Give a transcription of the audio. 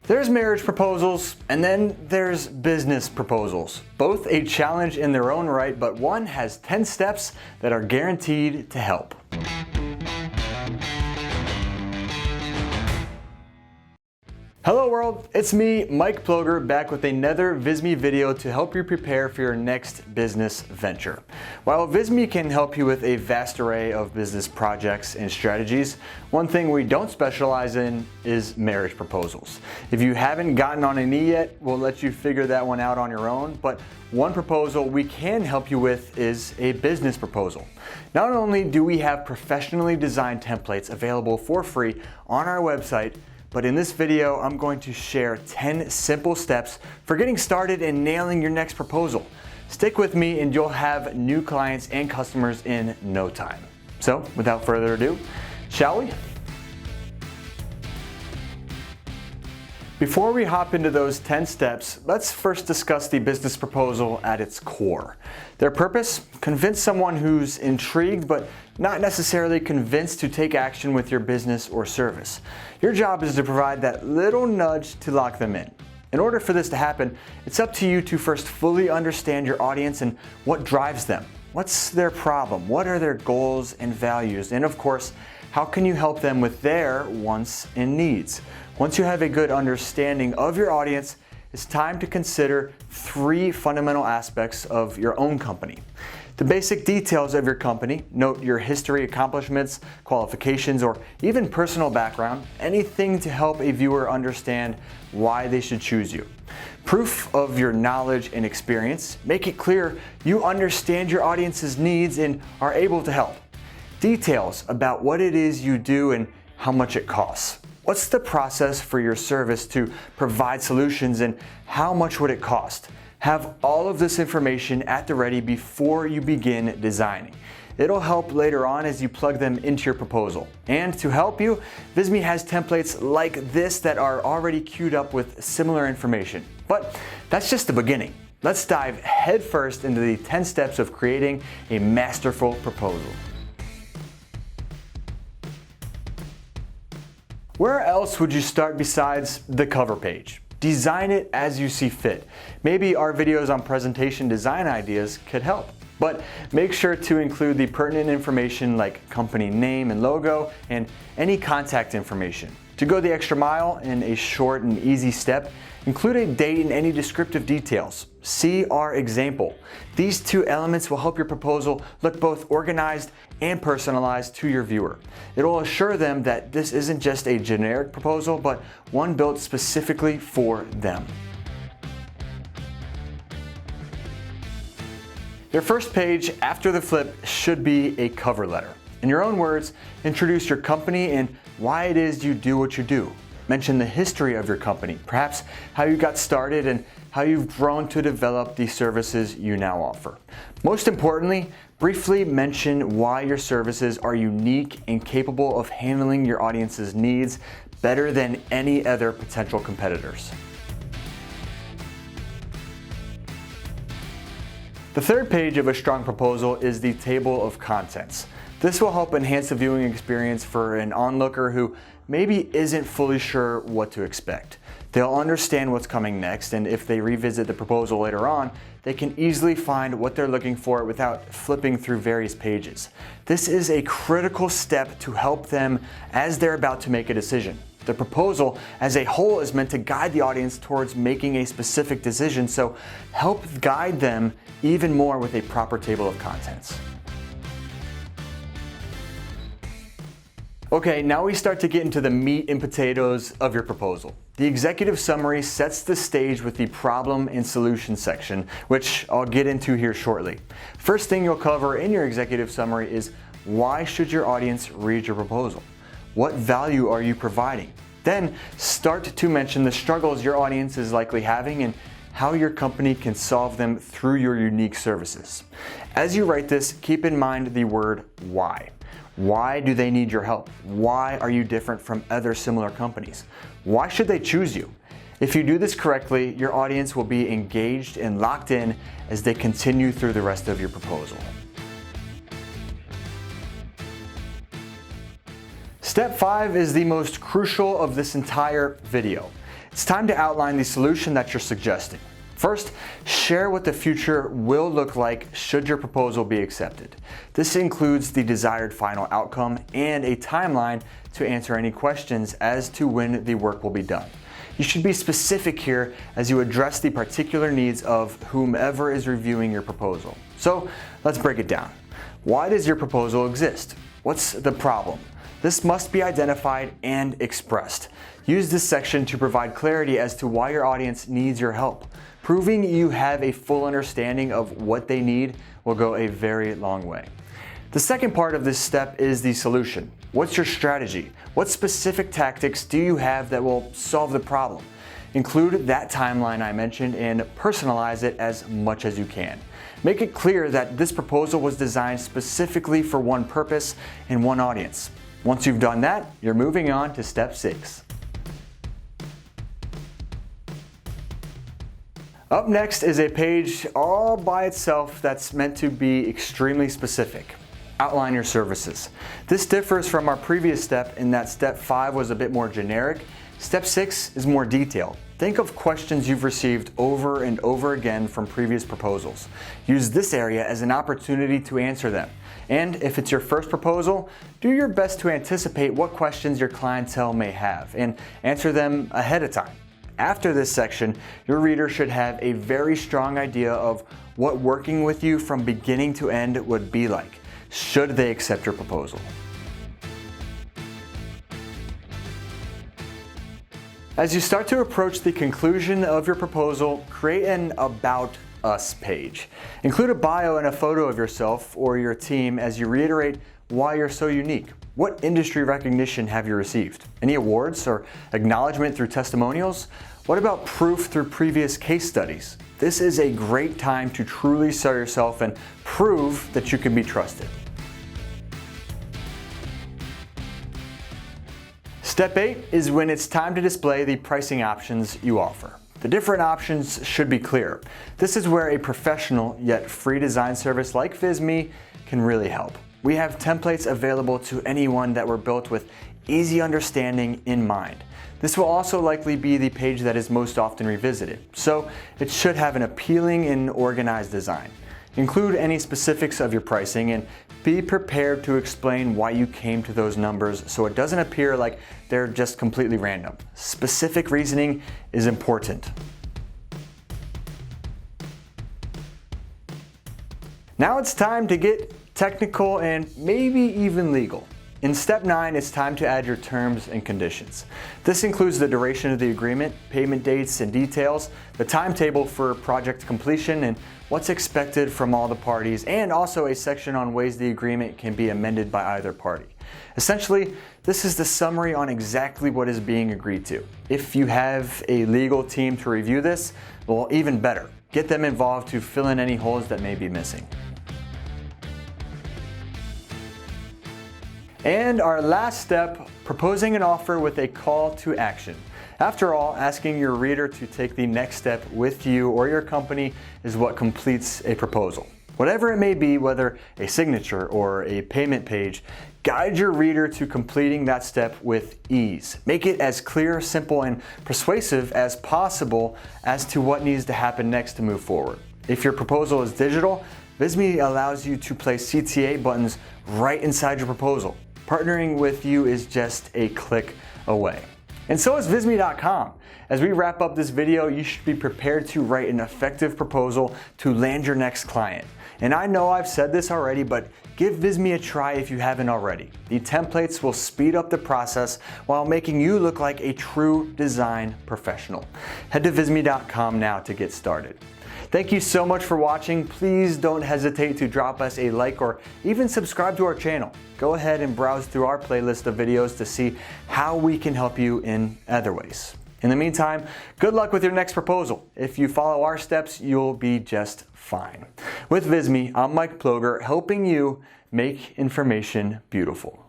There's marriage proposals, and then there's business proposals. Both a challenge in their own right, but one has 10 steps that are guaranteed to help. Hello world, it's me, Mike Ploger, back with another Visme video to help you prepare for your next business venture. While Visme can help you with a vast array of business projects and strategies, one thing we don't specialize in is marriage proposals. If you haven't gotten on a knee yet, we'll let you figure that one out on your own, but one proposal we can help you with is a business proposal. Not only do we have professionally designed templates available for free on our website, but in this video, I'm going to share 10 simple steps for getting started and nailing your next proposal. Stick with me and you'll have new clients and customers in no time. So, without further ado, shall we? Before we hop into those 10 steps, let's first discuss the business proposal at its core. Their purpose? Convince someone who's intrigued but not necessarily convinced to take action with your business or service. Your job is to provide that little nudge to lock them in. In order for this to happen, it's up to you to first fully understand your audience and what drives them. What's their problem? What are their goals and values? And of course, how can you help them with their wants and needs? Once you have a good understanding of your audience, it's time to consider 3 fundamental aspects of your own company. The basic details of your company, note your history, accomplishments, qualifications, or even personal background, anything to help a viewer understand why they should choose you. Proof of your knowledge and experience, make it clear you understand your audience's needs and are able to help. Details about what it is you do and how much it costs. What's the process for your service to provide solutions and how much would it cost? Have all of this information at the ready before you begin designing. It'll help later on as you plug them into your proposal. And to help you, Visme has templates like this that are already queued up with similar information. But that's just the beginning. Let's dive headfirst into the 10 steps of creating a masterful proposal. Where else would you start besides the cover page? Design it as you see fit. Maybe our videos on presentation design ideas could help. But make sure to include the pertinent information like company name and logo and any contact information. To go the extra mile in a short and easy step, include a date and any descriptive details. See our example. These 2 elements will help your proposal look both organized and personalized to your viewer. It will assure them that this isn't just a generic proposal, but one built specifically for them. Your first page after the flip should be a cover letter. In your own words, introduce your company and why it is you do what you do. Mention the history of your company, perhaps how you got started and how you've grown to develop the services you now offer. Most importantly, briefly mention why your services are unique and capable of handling your audience's needs better than any other potential competitors. The third page of a strong proposal is the table of contents. This will help enhance the viewing experience for an onlooker who maybe isn't fully sure what to expect. They'll understand what's coming next, and if they revisit the proposal later on, they can easily find what they're looking for without flipping through various pages. This is a critical step to help them as they're about to make a decision. The proposal as a whole is meant to guide the audience towards making a specific decision, so help guide them even more with a proper table of contents. Okay, now we start to get into the meat and potatoes of your proposal. The executive summary sets the stage with the problem and solution section, which I'll get into here shortly. First thing you'll cover in your executive summary is why should your audience read your proposal? What value are you providing? Then start to mention the struggles your audience is likely having and how your company can solve them through your unique services. As you write this, keep in mind the word why. Why do they need your help? Why are you different from other similar companies? Why should they choose you? If you do this correctly, your audience will be engaged and locked in as they continue through the rest of your proposal. Step 5 is the most crucial of this entire video. It's time to outline the solution that you're suggesting. First, share what the future will look like should your proposal be accepted. This includes the desired final outcome and a timeline to answer any questions as to when the work will be done. You should be specific here as you address the particular needs of whomever is reviewing your proposal. So let's break it down. Why does your proposal exist? What's the problem? This must be identified and expressed. Use this section to provide clarity as to why your audience needs your help. Proving you have a full understanding of what they need will go a very long way. The second part of this step is the solution. What's your strategy? What specific tactics do you have that will solve the problem? Include that timeline I mentioned and personalize it as much as you can. Make it clear that this proposal was designed specifically for one purpose and one audience. Once you've done that, you're moving on to step 6. Up next is a page all by itself that's meant to be extremely specific. Outline your services. This differs from our previous step in that step 5 was a bit more generic. Step 6 is more detailed. Think of questions you've received over and over again from previous proposals. Use this area as an opportunity to answer them. And if it's your first proposal, do your best to anticipate what questions your clientele may have and answer them ahead of time. After this section, your reader should have a very strong idea of what working with you from beginning to end would be like, should they accept your proposal. As you start to approach the conclusion of your proposal, create an About Us page. Include a bio and a photo of yourself or your team as you reiterate why you're so unique. What industry recognition have you received? Any awards or acknowledgement through testimonials? What about proof through previous case studies? This is a great time to truly sell yourself and prove that you can be trusted. Step 8 is when it's time to display the pricing options you offer. The different options should be clear. This is where a professional yet free design service like Visme can really help. We have templates available to anyone that were built with easy understanding in mind. This will also likely be the page that is most often revisited, so it should have an appealing and organized design. Include any specifics of your pricing and be prepared to explain why you came to those numbers so it doesn't appear like they're just completely random. Specific reasoning is important. Now it's time to get technical and maybe even legal. In step 9, it's time to add your terms and conditions. This includes the duration of the agreement, payment dates and details, the timetable for project completion, and what's expected from all the parties, and also a section on ways the agreement can be amended by either party. Essentially, this is the summary on exactly what is being agreed to. If you have a legal team to review this, well, even better. Get them involved to fill in any holes that may be missing. And our last step, proposing an offer with a call to action. After all, asking your reader to take the next step with you or your company is what completes a proposal. Whatever it may be, whether a signature or a payment page, guide your reader to completing that step with ease. Make it as clear, simple, and persuasive as possible as to what needs to happen next to move forward. If your proposal is digital, Visme allows you to place CTA buttons right inside your proposal. Partnering with you is just a click away. And so is Visme.com. As we wrap up this video, you should be prepared to write an effective proposal to land your next client. And I know I've said this already, but give Visme a try if you haven't already. The templates will speed up the process while making you look like a true design professional. Head to Visme.com now to get started. Thank you so much for watching. Please don't hesitate to drop us a like or even subscribe to our channel. Go ahead and browse through our playlist of videos to see how we can help you in other ways. In the meantime, good luck with your next proposal. If you follow our steps, you'll be just fine. With Visme, I'm Mike Ploger, helping you make information beautiful.